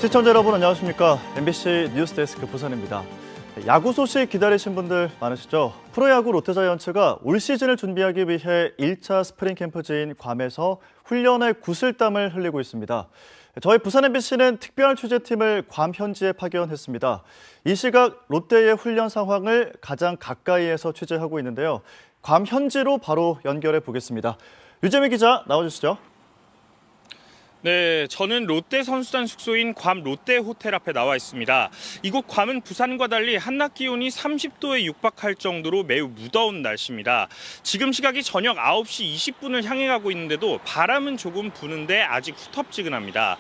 시청자 여러분 안녕하십니까? MBC 뉴스데스크 부산입니다. 야구 소식 기다리신 분들 많으시죠? 프로야구 롯데자이언츠가 올 시즌을 준비하기 위해 1차 스프링 캠프지인 괌에서 훈련에 구슬땀을 흘리고 있습니다. 저희 부산 MBC는 특별 취재팀을 괌 현지에 파견했습니다. 이 시각 롯데의 훈련 상황을 가장 가까이에서 취재하고 있는데요. 괌 현지로 바로 연결해 보겠습니다. 유재민 기자 나와주시죠. 네, 저는 롯데 선수단 숙소인 괌 롯데 호텔 앞에 나와 있습니다. 이곳 괌은 부산과 달리 한낮 기온이 30도에 육박할 정도로 매우 무더운 날씨입니다. 지금 시각이 저녁 9시 20분을 향해 가고 있는데도 바람은 조금 부는데 아직 후텁지근합니다.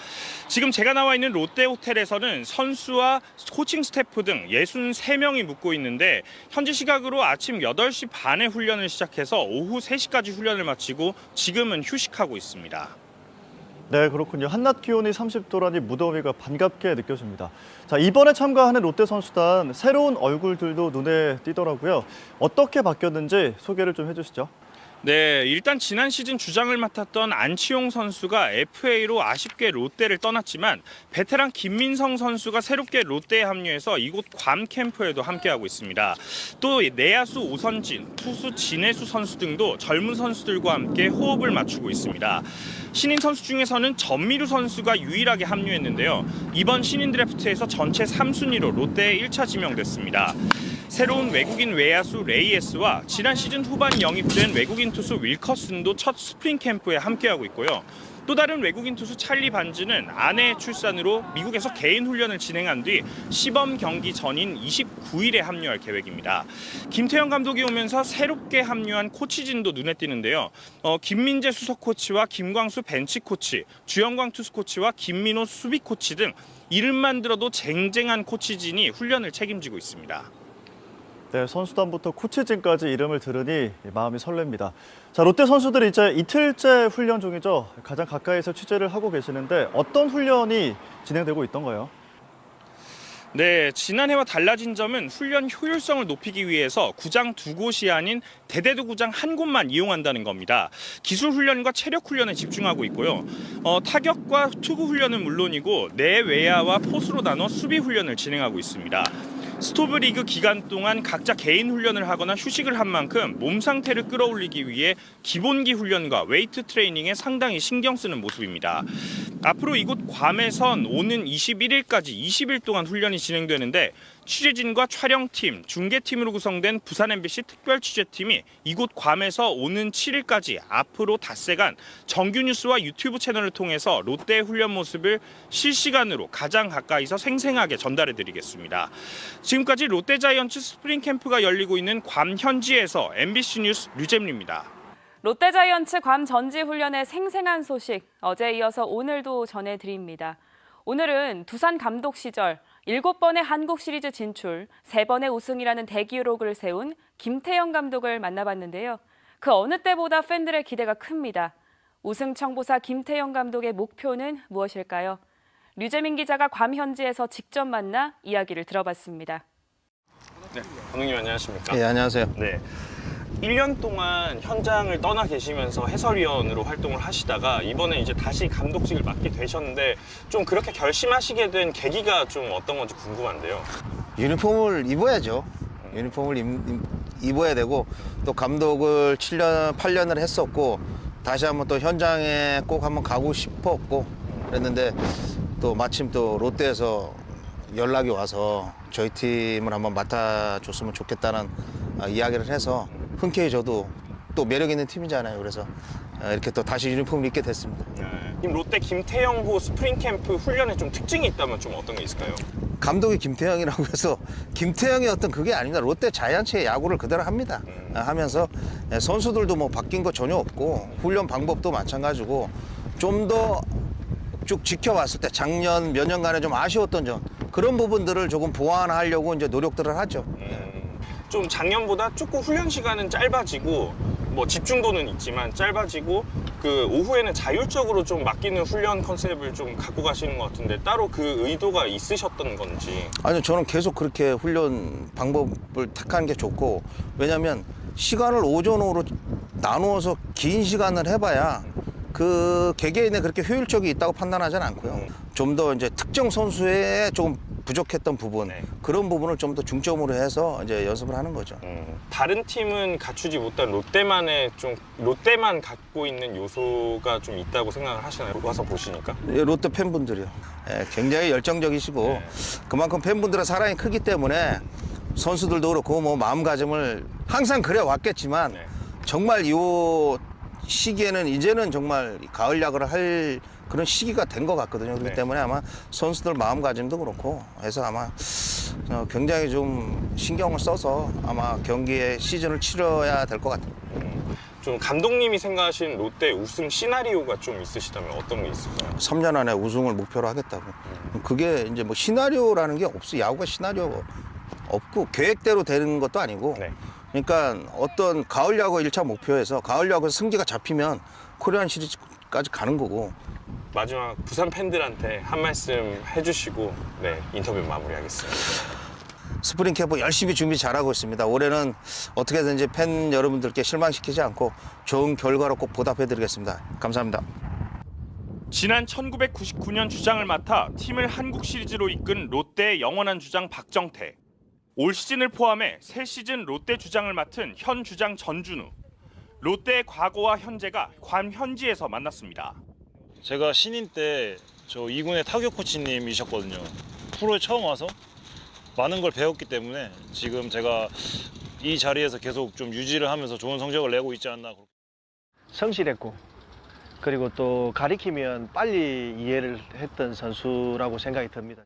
지금 제가 나와 있는 롯데 호텔에서는 선수와 코칭 스태프 등 63명이 묵고 있는데 현지 시각으로 아침 8시 반에 훈련을 시작해서 오후 3시까지 훈련을 마치고 지금은 휴식하고 있습니다. 네, 그렇군요. 한낮 기온이 30도라니 무더위가 반갑게 느껴집니다. 자, 이번에 참가하는 롯데 선수단 새로운 얼굴들도 눈에 띄더라고요. 어떻게 바뀌었는지 소개를 좀 해주시죠. 네, 일단 지난 시즌 주장을 맡았던 안치홍 선수가 FA로 아쉽게 롯데를 떠났지만 베테랑 김민성 선수가 새롭게 롯데에 합류해서 이곳 괌 캠프에도 함께하고 있습니다. 또 내야수 오선진, 투수 진해수 선수 등도 젊은 선수들과 함께 호흡을 맞추고 있습니다. 신인 선수 중에서는 전미루 선수가 유일하게 합류했는데요. 이번 신인 드래프트에서 전체 3순위로 롯데에 1차 지명됐습니다. 새로운 외국인 외야수 레이에스와 지난 시즌 후반 영입된 외국인 투수 윌커슨도 첫 스프링 캠프에 함께하고 있고요. 또 다른 외국인 투수 찰리 반즈는 아내의 출산으로 미국에서 개인 훈련을 진행한 뒤 시범 경기 전인 29일에 합류할 계획입니다. 김태형 감독이 오면서 새롭게 합류한 코치진도 눈에 띄는데요. 김민재 수석 코치와 김광수 벤치 코치, 주영광 투수 코치와 김민호 수비 코치 등 이름만 들어도 쟁쟁한 코치진이 훈련을 책임지고 있습니다. 네, 선수단부터 코치진까지 이름을 들으니 마음이 설렙니다. 자, 롯데 선수들이 이제 이틀째 훈련 중이죠. 가장 가까이서 취재를 하고 계시는데 어떤 훈련이 진행되고 있던가요? 네, 지난해와 달라진 점은 훈련 효율성을 높이기 위해서 구장 2곳이 아닌 대대도 구장 1곳만 이용한다는 겁니다. 기술 훈련과 체력 훈련에 집중하고 있고요. 타격과 투구 훈련은 물론이고 내외야와 포수로 나눠 수비 훈련을 진행하고 있습니다. 스토브 리그 기간 동안 각자 개인 훈련을 하거나 휴식을 한 만큼 몸 상태를 끌어올리기 위해 기본기 훈련과 웨이트 트레이닝에 상당히 신경 쓰는 모습입니다. 앞으로 이곳 괌에선 오는 21일까지 20일 동안 훈련이 진행되는데 취재진과 촬영팀, 중계팀으로 구성된 부산 MBC 특별 취재팀이 이곳 괌에서 오는 7일까지 앞으로 닷새간 정규 뉴스와 유튜브 채널을 통해서 롯데의 훈련 모습을 실시간으로 가장 가까이서 생생하게 전달해드리겠습니다. 지금까지 롯데자이언츠 스프링 캠프가 열리고 있는 괌 현지에서 MBC 뉴스 류잼리입니다. 롯데자이언츠 괌 전지 훈련의 생생한 소식 어제에 이어서 오늘도 전해드립니다. 오늘은 두산 감독 시절 7번의 한국 시리즈 진출, 3번의 우승이라는 대기록을 세운 김태형 감독을 만나봤는데요. 그 어느 때보다 팬들의 기대가 큽니다. 우승 청보사 김태형 감독의 목표는 무엇일까요? 류재민 기자가 괌 현지에서 직접 만나 이야기를 들어봤습니다. 네, 감독님 안녕하십니까? 네, 안녕하세요. 네. 1년 동안 현장을 떠나 계시면서 해설위원으로 활동을 하시다가 이번에 이제 다시 감독직을 맡게 되셨는데 좀 그렇게 결심하시게 된 계기가 좀 어떤 건지 궁금한데요. 유니폼을 입어야죠. 유니폼을 입어야 되고 또 감독을 7년, 8년을 했었고 다시 한번 또 현장에 꼭 한번 가고 싶었고 그랬는데 또 마침 또 롯데에서 연락이 와서 저희 팀을 한번 맡아줬으면 좋겠다는 이야기를 해서 흔쾌히 저도 또 매력 있는 팀이잖아요. 그래서 이렇게 또 다시 유니폼을 입게 됐습니다. 네. 롯데 김태형호 스프링 캠프 훈련에 좀 특징이 있다면 좀 어떤 게 있을까요? 감독이 김태형이라고 해서 김태형의 어떤 그게 아닙니다. 롯데 자이언츠의 야구를 그대로 합니다. 하면서 선수들도 뭐 바뀐 거 전혀 없고 훈련 방법도 마찬가지고 좀 더 쭉 지켜봤을 때 작년 몇 년간에 좀 아쉬웠던 점 그런 부분들을 조금 보완하려고 이제 노력들을 하죠. 좀 작년보다 조금 훈련 시간은 짧아지고 뭐 집중도는 있지만 짧아지고 그 오후에는 자율적으로 좀 맡기는 훈련 컨셉을 좀 갖고 가시는 것 같은데 따로 그 의도가 있으셨던 건지. 아니요, 저는 계속 그렇게 훈련 방법을 택하는 게 좋고 왜냐하면 시간을 오전 오후로 나누어서 긴 시간을 해봐야 그 개개인에 그렇게 효율적이 있다고 판단하지는 않고요. 좀 더 이제 특정 선수에 조금 부족했던 부분 네. 그런 부분을 좀 더 중점으로 해서 이제 연습을 하는 거죠. 다른 팀은 갖추지 못한 롯데만 갖고 있는 요소가 좀 있다고 생각을 하시나요? 와서 보시니까? 롯데 팬분들이요. 예, 굉장히 열정적이시고 네. 그만큼 팬분들의 사랑이 크기 때문에 선수들도 그렇고 뭐 마음가짐을 항상 그래 왔겠지만 네. 정말 이 시기에는 이제는 정말 가을 야구를 할 그런 시기가 된 것 같거든요. 그렇기 네. 때문에 아마 선수들 마음가짐도 그렇고 해서 아마 굉장히 좀 신경을 써서 아마 경기에 시즌을 치러야 될 것 같아요. 좀 감독님이 생각하시는 롯데 우승 시나리오가 좀 있으시다면 어떤 게 있을까요? 3년 안에 우승을 목표로 하겠다고. 그게 이제 뭐 시나리오라는 게 없어. 야구가 시나리오가 없고 계획대로 되는 것도 아니고. 네. 그러니까 어떤 가을 야구 1차 목표에서 가을 야구에서 승기가 잡히면 코리안 시리즈까지 가는 거고. 마지막 부산 팬들한테 한 말씀 해주시고 네, 인터뷰 마무리하겠습니다. 스프링 캠프 열심히 준비 잘하고 있습니다. 올해는 어떻게든지 팬 여러분들께 실망시키지 않고 좋은 결과로 꼭 보답해드리겠습니다. 감사합니다. 지난 1999년 주장을 맡아 팀을 한국 시리즈로 이끈 롯데의 영원한 주장 박정태. 올 시즌을 포함해 새 시즌 롯데 주장을 맡은 현 주장 전준우. 롯데의 과거와 현재가 괌 현지에서 만났습니다. 제가 신인 때 저 2군의 타격 코치님이셨거든요. 프로에 처음 와서 많은 걸 배웠기 때문에 지금 제가 이 자리에서 계속 좀 유지를 하면서 좋은 성적을 내고 있지 않나. 성실했고 그리고 또 가리키면 빨리 이해를 했던 선수라고 생각이 듭니다.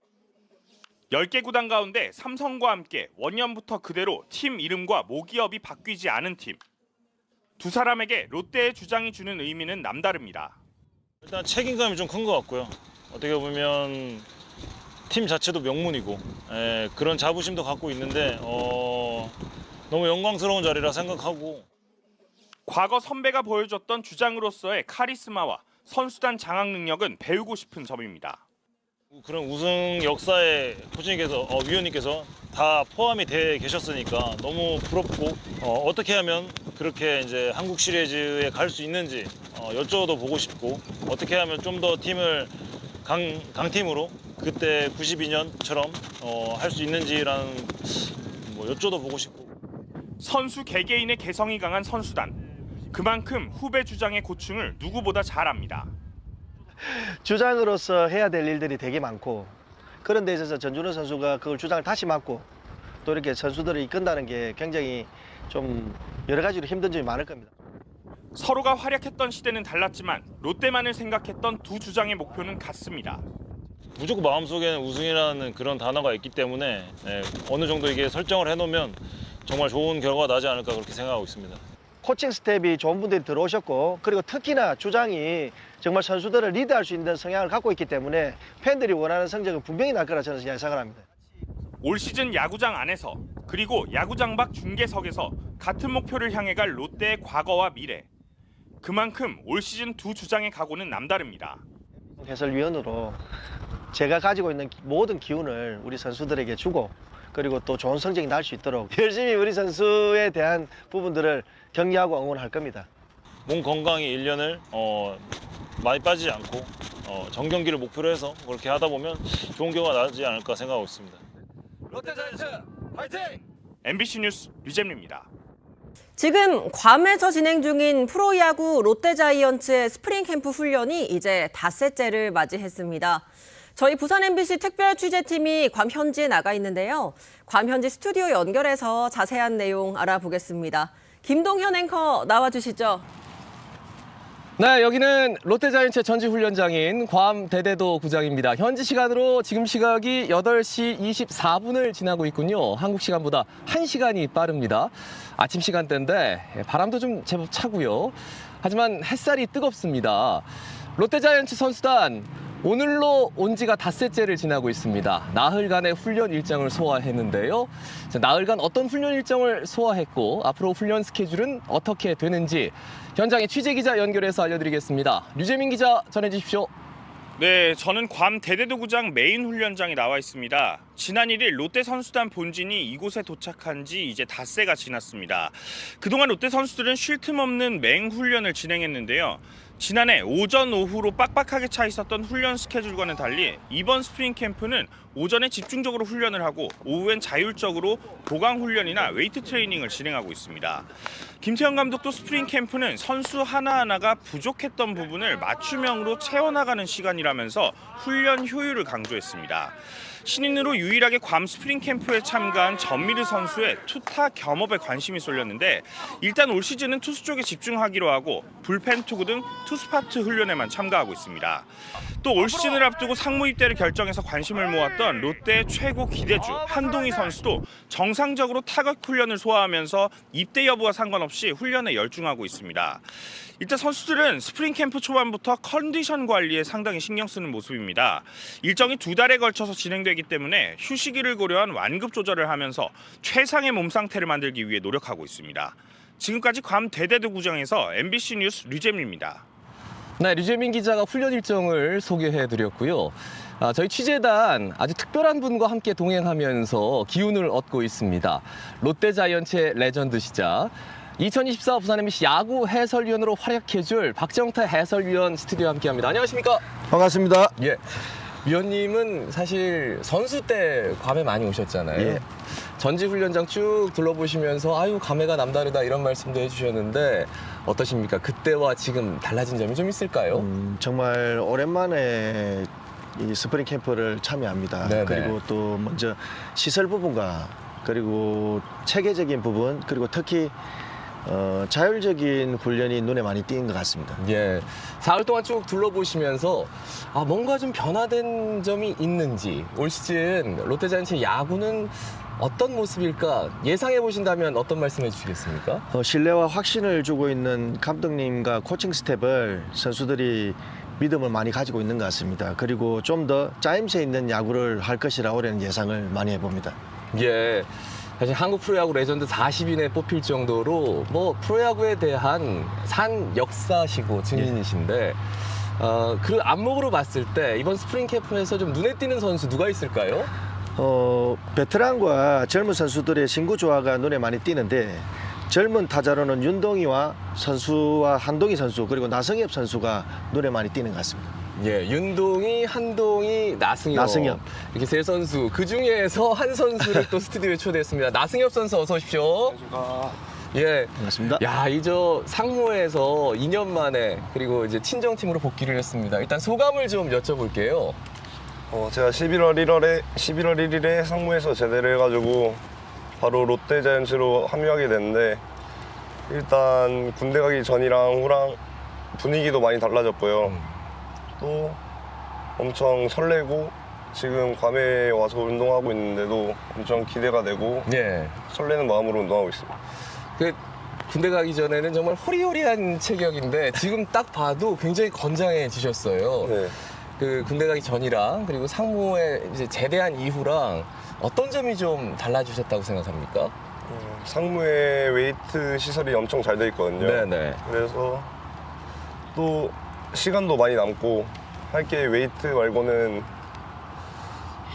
10개 구단 가운데 삼성과 함께 원년부터 그대로 팀 이름과 모기업이 바뀌지 않은 팀. 두 사람에게 롯데의 주장이 주는 의미는 남다릅니다. 일단 책임감이 좀 큰 것 같고요. 어떻게 보면 팀 자체도 명문이고 그런 자부심도 갖고 있는데 너무 영광스러운 자리라 생각하고 과거 선배가 보여줬던 주장으로서의 카리스마와 선수단 장악 능력은 배우고 싶은 점입니다. 그런 우승 역사에 코치님께서 위원님께서 다 포함이 돼 계셨으니까 너무 부럽고 어떻게 하면 그렇게 이제 한국 시리즈에 갈 수 있는지 여쭤도 보고 싶고 어떻게 하면 좀 더 팀을 강팀으로 그때 92년처럼 할 수 있는지라는 뭐 여쭤도 보고 싶고. 선수 개개인의 개성이 강한 선수단. 그만큼 후배 주장의 고충을 누구보다 잘 압니다. 주장으로서 해야 될 일들이 되게 많고 그런 데 있어서 전준우 선수가 그걸 주장을 다시 맡고 또 이렇게 선수들을 이끈다는 게 굉장히 좀 여러 가지로 힘든 점이 많을 겁니다. 서로가 활약했던 시대는 달랐지만 롯데만을 생각했던 두 주장의 목표는 같습니다. 무조건 마음속에는 우승이라는 그런 단어가 있기 때문에 어느 정도 이게 설정을 해놓으면 정말 좋은 결과가 나지 않을까 그렇게 생각하고 있습니다. 코칭 스텝이 좋은 분들이 들어오셨고 그리고 특히나 주장이 정말 선수들을 리드할 수 있는 성향을 갖고 있기 때문에 팬들이 원하는 성적은 분명히 날 거라 저는 예상을 합니다. 올 시즌 야구장 안에서 그리고 야구장 밖 중계석에서 같은 목표를 향해 갈 롯데의 과거와 미래. 그만큼 올 시즌 두 주장의 각오는 남다릅니다. 해설위원으로 제가 가지고 있는 모든 기운을 우리 선수들에게 주고 그리고 또 좋은 성적이 날 수 있도록 열심히 우리 선수에 대한 부분들을 격려하고 응원할 겁니다. 몸 건강히 1년을 많이 빠지지 않고 정경기를 목표로 해서 그렇게 하다 보면 좋은 결과가 나지 않을까 생각하고 있습니다. 롯데자이언츠 화이팅! MBC 뉴스 류잼리입니다. 지금 괌에서 진행 중인 프로야구 롯데자이언츠의 스프링 캠프 훈련이 이제 닷새째를 맞이했습니다. 저희 부산 MBC 특별 취재팀이 괌 현지에 나가 있는데요. 괌 현지 스튜디오 연결해서 자세한 내용 알아보겠습니다. 김동현 앵커 나와주시죠. 네, 여기는 롯데자이언츠의 전지훈련장인 괌 대대도 구장입니다. 현지 시간으로 지금 시각이 8시 24분을 지나고 있군요. 한국 시간보다 1시간이 빠릅니다. 아침 시간대인데 바람도 좀 제법 차고요. 하지만 햇살이 뜨겁습니다. 롯데자이언츠 선수단 오늘로 온 지가 닷새째를 지나고 있습니다. 나흘간의 훈련 일정을 소화했는데요. 나흘간 어떤 훈련 일정을 소화했고 앞으로 훈련 스케줄은 어떻게 되는지 현장에 취재기자 연결해서 알려드리겠습니다. 류재민 기자 전해주십시오. 네, 저는 괌 대대도구장 메인 훈련장에 나와 있습니다. 지난 1일 롯데 선수단 본진이 이곳에 도착한 지 이제 닷새가 지났습니다. 그동안 롯데 선수들은 쉴 틈 없는 맹훈련을 진행했는데요. 지난해 오전 오후로 빡빡하게 차 있었던 훈련 스케줄과는 달리 이번 스프링 캠프는 오전에 집중적으로 훈련을 하고 오후엔 자율적으로 보강 훈련이나 웨이트 트레이닝을 진행하고 있습니다. 김태형 감독도 스프링 캠프는 선수 하나하나가 부족했던 부분을 맞춤형으로 채워나가는 시간이라면서 훈련 효율을 강조했습니다. 신인으로 유일하게 괌 스프링 캠프에 참가한 전미르 선수의 투타 겸업에 관심이 쏠렸는데 일단 올 시즌은 투수 쪽에 집중하기로 하고 불펜 투구 등 투스파트 훈련에만 참가하고 있습니다. 또 올 시즌을 앞두고 상무 입대를 결정해서 관심을 모았던 롯데의 최고 기대주 한동희 선수도 정상적으로 타격 훈련을 소화하면서 입대 여부와 상관없이 훈련에 열중하고 있습니다. 일단 선수들은 스프링 캠프 초반부터 컨디션 관리에 상당히 신경 쓰는 모습입니다. 일정이 2달에 걸쳐서 진행되기 때문에 휴식일을 고려한 완급 조절을 하면서 최상의 몸 상태를 만들기 위해 노력하고 있습니다. 지금까지 괌 대대도 구장에서 MBC 뉴스 류재민입니다. 네, 류재민 기자가 훈련 일정을 소개해드렸고요. 저희 취재단 아주 특별한 분과 함께 동행하면서 기운을 얻고 있습니다. 롯데자이언츠의 레전드시자 2024 부산 MBC 야구 해설위원으로 활약해줄 박정태 해설위원 스튜디오에 함께합니다. 안녕하십니까? 반갑습니다. 예. 위원님은 사실 선수 때 괌에 많이 오셨잖아요. 예. 전지훈련장 쭉 둘러보시면서 아유 감회가 남다르다 이런 말씀도 해주셨는데 어떠십니까? 그때와 지금 달라진 점이 좀 있을까요? 정말 오랜만에 이 스프링 캠프를 참여합니다. 네네. 그리고 또 먼저 시설 부분과 그리고 체계적인 부분 그리고 특히 자율적인 훈련이 눈에 많이 띄는 것 같습니다. 예, 사흘 동안 쭉 둘러보시면서 뭔가 좀 변화된 점이 있는지 올 시즌 롯데자이언츠의 야구는 어떤 모습일까 예상해 보신다면 어떤 말씀해 주시겠습니까? 신뢰와 확신을 주고 있는 감독님과 코칭 스텝을 선수들이 믿음을 많이 가지고 있는 것 같습니다. 그리고 좀 더 짜임새 있는 야구를 할 것이라 올해는 예상을 많이 해봅니다. 예, 사실 한국 프로야구 레전드 40인에 뽑힐 정도로 뭐 프로야구에 대한 산 역사시고 증인이신데 그 안목으로 봤을 때 이번 스프링 캠프에서 좀 눈에 띄는 선수 누가 있을까요? 베테랑과 젊은 선수들의 신구 조화가 눈에 많이 띄는데 젊은 타자로는 윤동희와 한동희 선수 그리고 나승엽 선수가 눈에 많이 띄는 것 같습니다. 예, 윤동희, 한동희, 나승엽 이렇게 세 선수 그 중에서 한 선수를 또 스튜디오에 초대했습니다. 나승엽 선수 어서 오십시오. 예, 반갑습니다. 야, 이저 상무에서 2년 만에 그리고 이제 친정팀으로 복귀를 했습니다. 일단 소감을 좀 여쭤볼게요. 제가 11월 1일에 상무에서 제대를 해가지고 바로 롯데자이언츠로 합류하게 됐는데 일단 군대 가기 전이랑 후랑 분위기도 많이 달라졌고요. 또 엄청 설레고 지금 괌에 와서 운동하고 있는데도 엄청 기대가 되고 예, 설레는 마음으로 운동하고 있습니다. 그 군대 가기 전에는 정말 호리호리한 체격인데 지금 딱 봐도 굉장히 건장해지셨어요. 네. 그 군대 가기 전이랑 그리고 상무에 이제 제대한 이후랑 어떤 점이 좀 달라지셨다고 생각합니까? 상무에 웨이트 시설이 엄청 잘 돼 있거든요. 네네. 그래서 또 시간도 많이 남고 할 게 웨이트 말고는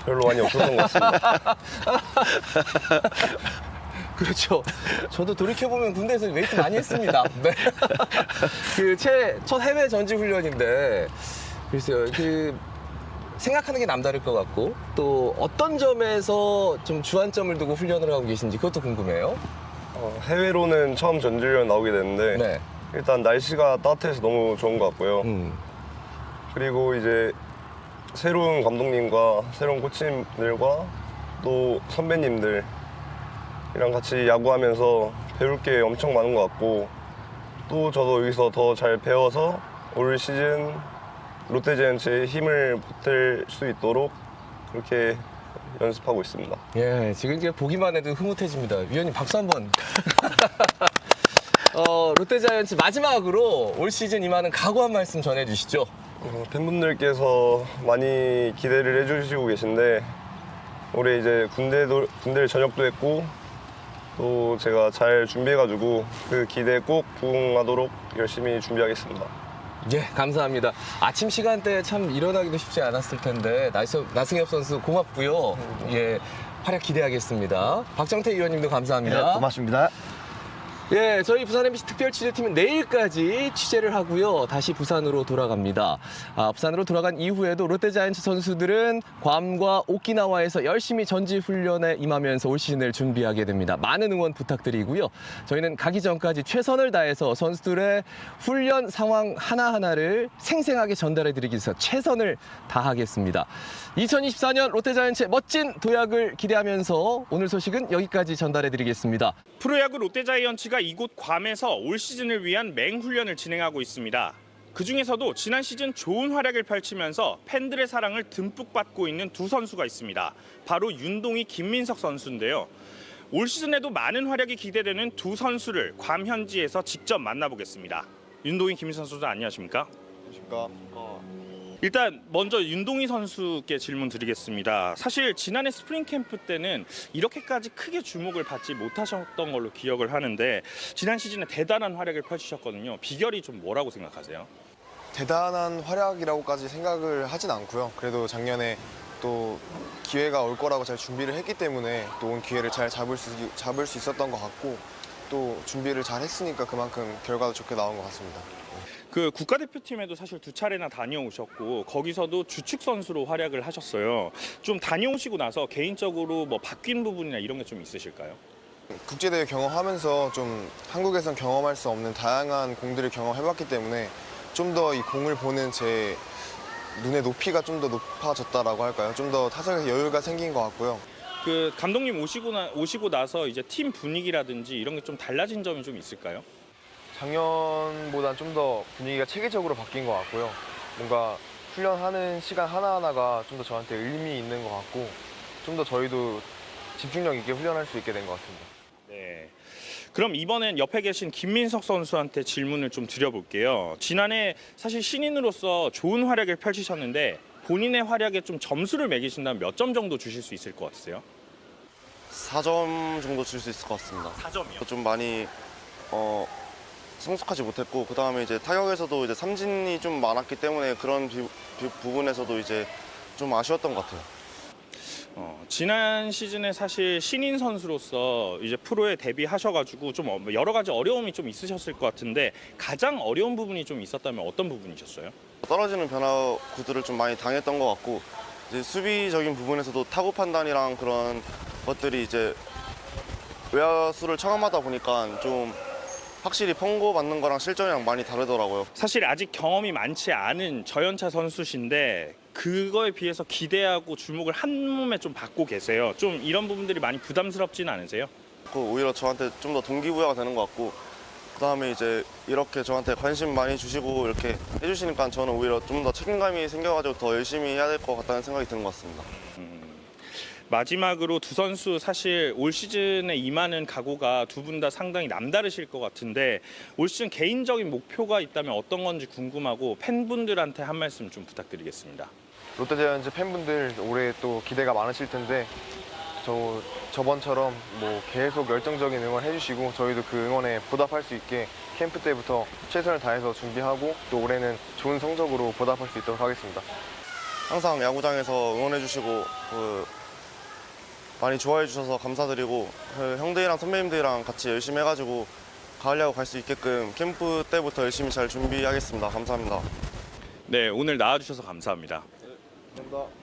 별로 많이 없었던 것 같습니다. 그렇죠. 저도 돌이켜보면 군대에서 웨이트 많이 했습니다. 네. 첫 해외 전지 훈련인데 글쎄요. 생각하는 게 남다를 것 같고 또 어떤 점에서 좀 주안점을 두고 훈련을 하고 계신지 그것도 궁금해요. 해외로는 처음 전지훈련 나오게 됐는데 네. 일단 날씨가 따뜻해서 너무 좋은 것 같고요. 그리고 이제 새로운 감독님과 새로운 코치님들과 또 선배님들이랑 같이 야구하면서 배울 게 엄청 많은 것 같고 또 저도 여기서 더 잘 배워서 올 시즌 롯데자이언츠의 힘을 보탤 수 있도록 그렇게 연습하고 있습니다. 예, 지금 이제 보기만 해도 흐뭇해집니다. 위원님 박수 한번. 롯데자이언츠 마지막으로 올 시즌 임하는 각오 한 말씀 전해주시죠. 팬분들께서 많이 기대를 해주시고 계신데 올해 이제 군대를 전역도 했고 또 제가 잘 준비해가지고 그 기대에 꼭 부응하도록 열심히 준비하겠습니다. 예, 감사합니다. 아침 시간대에 참 일어나기도 쉽지 않았을 텐데 나승엽 선수 고맙고요. 예, 활약 기대하겠습니다. 박정태 위원님도 감사합니다. 네, 고맙습니다. 예, 저희 부산 MBC 특별 취재팀은 내일까지 취재를 하고요. 다시 부산으로 돌아갑니다. 부산으로 돌아간 이후에도 롯데자이언츠 선수들은 괌과 오키나와에서 열심히 전지 훈련에 임하면서 올 시즌을 준비하게 됩니다. 많은 응원 부탁드리고요. 저희는 가기 전까지 최선을 다해서 선수들의 훈련 상황 하나하나를 생생하게 전달해드리기 위해서 최선을 다하겠습니다. 2024년 롯데자이언츠의 멋진 도약을 기대하면서 오늘 소식은 여기까지 전달해드리겠습니다. 프로야구 롯데자이언츠가 이곳 괌에서 올 시즌을 위한 맹훈련을 진행하고 있습니다. 그중에서도 지난 시즌 좋은 활약을 펼치면서 팬들의 사랑을 듬뿍 받고 있는 두 선수가 있습니다. 바로 윤동희, 김민석 선수인데요. 올 시즌에도 많은 활약이 기대되는 두 선수를 괌 현지에서 직접 만나보겠습니다. 윤동희, 김민석 선수들 안녕하십니까? 일단 먼저 윤동희 선수께 질문 드리겠습니다. 사실 지난해 스프링 캠프 때는 이렇게까지 크게 주목을 받지 못하셨던 걸로 기억을 하는데 지난 시즌에 대단한 활약을 펼치셨거든요. 비결이 좀 뭐라고 생각하세요? 대단한 활약이라고까지 생각을 하진 않고요. 그래도 작년에 또 기회가 올 거라고 잘 준비를 했기 때문에 또 온 기회를 잘 잡을 수 있었던 것 같고 또 준비를 잘 했으니까 그만큼 결과도 좋게 나온 것 같습니다. 그 국가대표팀에도 사실 두 차례나 다녀오셨고 거기서도 주축 선수로 활약을 하셨어요. 좀 다녀오시고 나서 개인적으로 뭐 바뀐 부분이나 이런 게 좀 있으실까요? 국제대회 경험하면서 좀 한국에선 경험할 수 없는 다양한 공들을 경험해봤기 때문에 좀 더 이 공을 보는 제 눈의 높이가 좀 더 높아졌다라고 할까요? 좀 더 타석에서 여유가 생긴 것 같고요. 그 감독님 오시고 나서 이제 팀 분위기라든지 이런 게 좀 달라진 점이 좀 있을까요? 작년보다 좀 더 분위기가 체계적으로 바뀐 것 같고요. 뭔가 훈련하는 시간 하나하나가 좀 더 저한테 의미 있는 것 같고 좀 더 저희도 집중력 있게 훈련할 수 있게 된 것 같습니다. 네. 그럼 이번엔 옆에 계신 김민석 선수한테 질문을 좀 드려볼게요. 지난해 사실 신인으로서 좋은 활약을 펼치셨는데 본인의 활약에 좀 점수를 매기신다면 몇 점 정도 주실 수 있을 것 같으세요? 4점 정도 줄 수 있을 것 같습니다. 4점이요? 좀 많이 성숙하지 못했고 그 다음에 이제 타격에서도 이제 삼진이 좀 많았기 때문에 그런 부분에서도 이제 좀 아쉬웠던 것 같아요. 지난 시즌에 사실 신인 선수로서 이제 프로에 데뷔하셔가지고 좀 여러 가지 어려움이 좀 있으셨을 것 같은데 가장 어려운 부분이 좀 있었다면 어떤 부분이셨어요? 떨어지는 변화구들을 좀 많이 당했던 것 같고 이제 수비적인 부분에서도 타구 판단이랑 그런 것들이 이제 외야수를 처음 하다 보니까 좀 확실히 펑고 받는 거랑 실전이랑 많이 다르더라고요. 사실 아직 경험이 많지 않은 저연차 선수신데 그거에 비해서 기대하고 주목을 한 몸에 좀 받고 계세요. 좀 이런 부분들이 많이 부담스럽지는 않으세요? 오히려 저한테 좀 더 동기부여가 되는 것 같고 그다음에 이제 이렇게 저한테 관심 많이 주시고 이렇게 해주시니까 저는 오히려 좀 더 책임감이 생겨가지고 더 열심히 해야 될 것 같다는 생각이 드는 것 같습니다. 마지막으로 두 선수 사실 올 시즌에 임하는 각오가 두 분 다 상당히 남다르실 것 같은데 올 시즌 개인적인 목표가 있다면 어떤 건지 궁금하고 팬분들한테 한 말씀 좀 부탁드리겠습니다. 롯데자이언츠 팬분들 올해 또 기대가 많으실 텐데 저번처럼 뭐 계속 열정적인 응원 해주시고 저희도 그 응원에 보답할 수 있게 캠프 때부터 최선을 다해서 준비하고 또 올해는 좋은 성적으로 보답할 수 있도록 하겠습니다. 항상 야구장에서 응원해 주시고 많이 좋아해 주셔서 감사드리고 형들이랑 선배님들이랑 같이 열심히 해가지고 가을 야구 갈 수 있게끔 캠프 때부터 열심히 잘 준비하겠습니다. 감사합니다. 네, 오늘 나와주셔서 감사합니다. 감사합니다.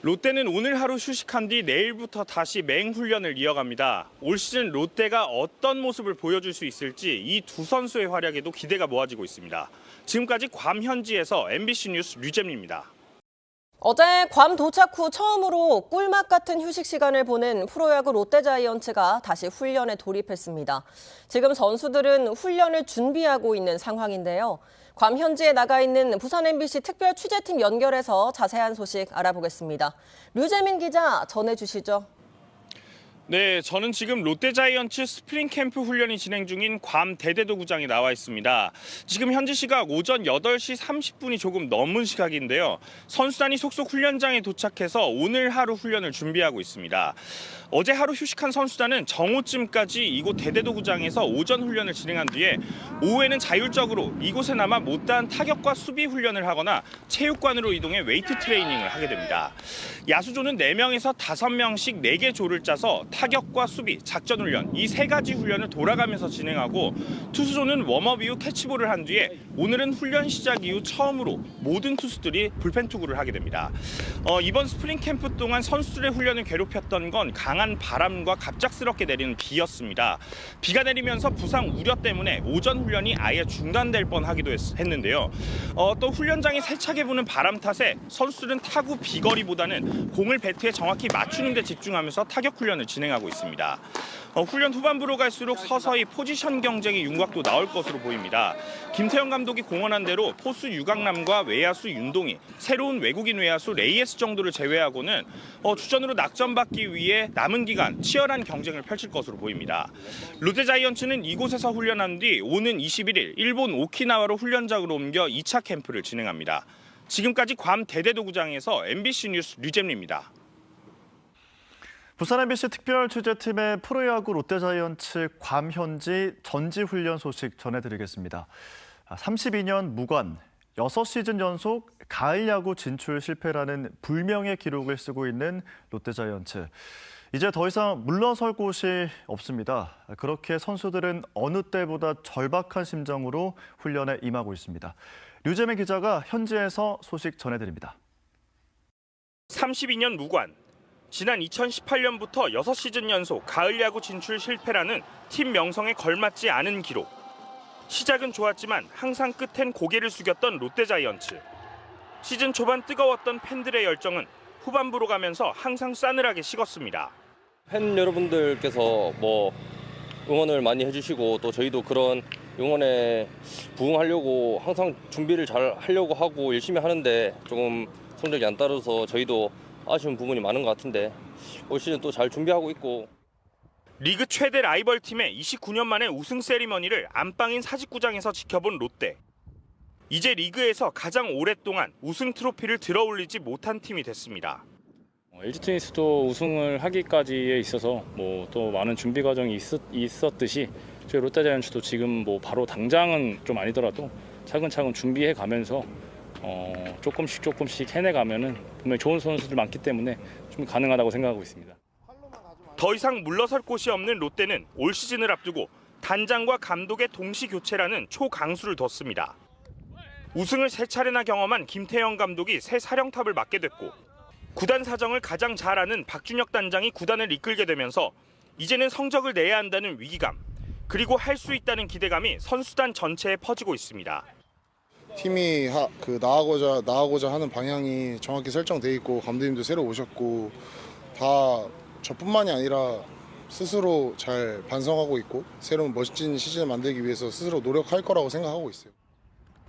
롯데는 오늘 하루 휴식한 뒤 내일부터 다시 맹훈련을 이어갑니다. 올 시즌 롯데가 어떤 모습을 보여줄 수 있을지 이 두 선수의 활약에도 기대가 모아지고 있습니다. 지금까지 괌 현지에서 MBC 뉴스 류잼입니다. 어제 괌 도착 후 처음으로 꿀맛 같은 휴식 시간을 보낸 프로야구 롯데자이언츠가 다시 훈련에 돌입했습니다. 지금 선수들은 훈련을 준비하고 있는 상황인데요. 괌 현지에 나가 있는 부산 MBC 특별 취재팀 연결해서 자세한 소식 알아보겠습니다. 류재민 기자 전해주시죠. 네, 저는 지금 롯데자이언츠 스프링 캠프 훈련이 진행 중인 괌 대대도구장에 나와 있습니다. 지금 현지 시각 오전 8시 30분이 조금 넘은 시각인데요. 선수단이 속속 훈련장에 도착해서 오늘 하루 훈련을 준비하고 있습니다. 어제 하루 휴식한 선수단은 정오쯤까지 이곳 대대도구장에서 오전 훈련을 진행한 뒤에 오후에는 자율적으로 이곳에 남아 못다한 타격과 수비 훈련을 하거나 체육관으로 이동해 웨이트 트레이닝을 하게 됩니다. 야수조는 4명에서 5명씩 4개 조를 짜서 타격과 수비, 작전 훈련 이 세 가지 훈련을 돌아가면서 진행하고 투수조는 웜업 이후 캐치볼을 한 뒤에 오늘은 훈련 시작 이후 처음으로 모든 투수들이 불펜 투구를 하게 됩니다. 이번 스프링 캠프 동안 선수들의 훈련을 괴롭혔던 건 강한 바람과 갑작스럽게 내리는 비였습니다. 비가 내리면서 부상 우려 때문에 오전 훈련이 아예 중단될 뻔하기도 했는데요. 또 훈련장이 세차게 부는 바람 탓에 선수들은 타구 비거리보다는 공을 배트에 정확히 맞추는 데 집중하면서 타격 훈련을 진행하고 있습니다. 훈련 후반부로 갈수록 서서히 포지션 경쟁의 윤곽도 나올 것으로 보입니다. 김태형 감독이 공언한 대로 포수 유강남과 외야수 윤동희, 새로운 외국인 외야수 레이에스 정도를 제외하고는 주전으로 낙점받기 위해 남은 기간 치열한 경쟁을 펼칠 것으로 보입니다. 롯데자이언츠는 이곳에서 훈련한 뒤 오는 21일 일본 오키나와로 훈련장으로 옮겨 2차 캠프를 진행합니다. 지금까지 괌 대대도구장에서 MBC 뉴스 류잼리입니다. 부산 MBC 특별 취재팀의 프로야구 롯데자이언츠 괌 현지 전지훈련 소식 전해드리겠습니다. 32년 무관, 6시즌 연속 가을 야구 진출 실패라는 불명의 기록을 쓰고 있는 롯데자이언츠. 이제 더 이상 물러설 곳이 없습니다. 그렇게 선수들은 어느 때보다 절박한 심정으로 훈련에 임하고 있습니다. 류재민 기자가 현지에서 소식 전해드립니다. 32년 무관. 지난 2018년부터 6시즌 연속 가을 야구 진출 실패라는 팀 명성에 걸맞지 않은 기록. 시작은 좋았지만 항상 끝엔 고개를 숙였던 롯데자이언츠. 시즌 초반 뜨거웠던 팬들의 열정은 후반부로 가면서 항상 싸늘하게 식었습니다. 팬 여러분들께서 응원을 많이 해주시고 또 저희도 그런 응원에 부응하려고 항상 준비를 잘 하려고 하고 열심히 하는데 조금 성적이 안 따라서 저희도 아쉬운 부분이 많은 것 같은데 올 시즌 또 잘 준비하고 있고. 리그 최대 라이벌 팀의 29년 만에 우승 세리머니를 안방인 사직구장에서 지켜본 롯데. 이제 리그에서 가장 오랫동안 우승 트로피를 들어올리지 못한 팀이 됐습니다. LG 트윈스도 우승을 하기까지에 있어서 또 많은 준비 과정이 있었듯이 저희 롯데자이언츠도 지금 바로 당장은 좀 아니더라도 차근차근 준비해 가면서 조금씩 해내가면은 분명히 좋은 선수들 많기 때문에 좀 가능하다고 생각하고 있습니다. 더 이상 물러설 곳이 없는 롯데는 올 시즌을 앞두고 단장과 감독의 동시 교체라는 초강수를 뒀습니다. 우승을 3차례나 경험한 김태형 감독이 새 사령탑을 맡게 됐고 구단 사정을 가장 잘 아는 박준혁 단장이 구단을 이끌게 되면서 이제는 성적을 내야 한다는 위기감, 그리고 할 수 있다는 기대감이 선수단 전체에 퍼지고 있습니다. 팀이 나아가고자 하는 방향이 정확히 설정돼 있고 감독님도 새로 오셨고 다 저뿐만이 아니라 스스로 잘 반성하고 있고 새로운 멋진 시즌을 만들기 위해서 스스로 노력할 거라고 생각하고 있어요.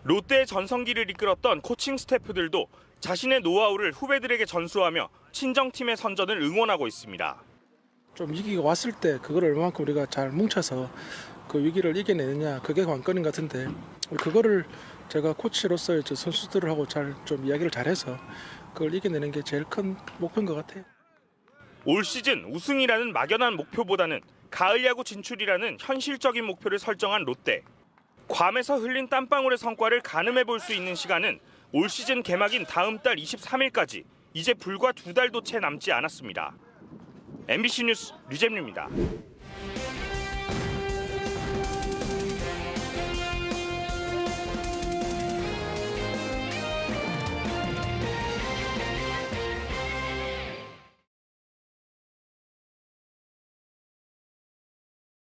롯데의 전성기를 이끌었던 코칭 스태프들도 자신의 노하우를 후배들에게 전수하며 친정팀의 선전을 응원하고 있습니다. 좀 위기가 왔을 때 그걸 얼마만큼 우리가 잘 뭉쳐서 그 위기를 이겨내느냐, 그게 관건인 것 같은데 그거를 제가 코치로서 선수들하고 잘 좀 이야기를 잘해서 그걸 이겨내는 게 제일 큰 목표인 것 같아요. 올 시즌 우승이라는 막연한 목표보다는 가을 야구 진출이라는 현실적인 목표를 설정한 롯데. 괌에서 흘린 땀방울의 성과를 가늠해 볼 수 있는 시간은 올 시즌 개막인 다음 달 23일까지 이제 불과 2달도 채 남지 않았습니다. MBC 뉴스 류잼리입니다.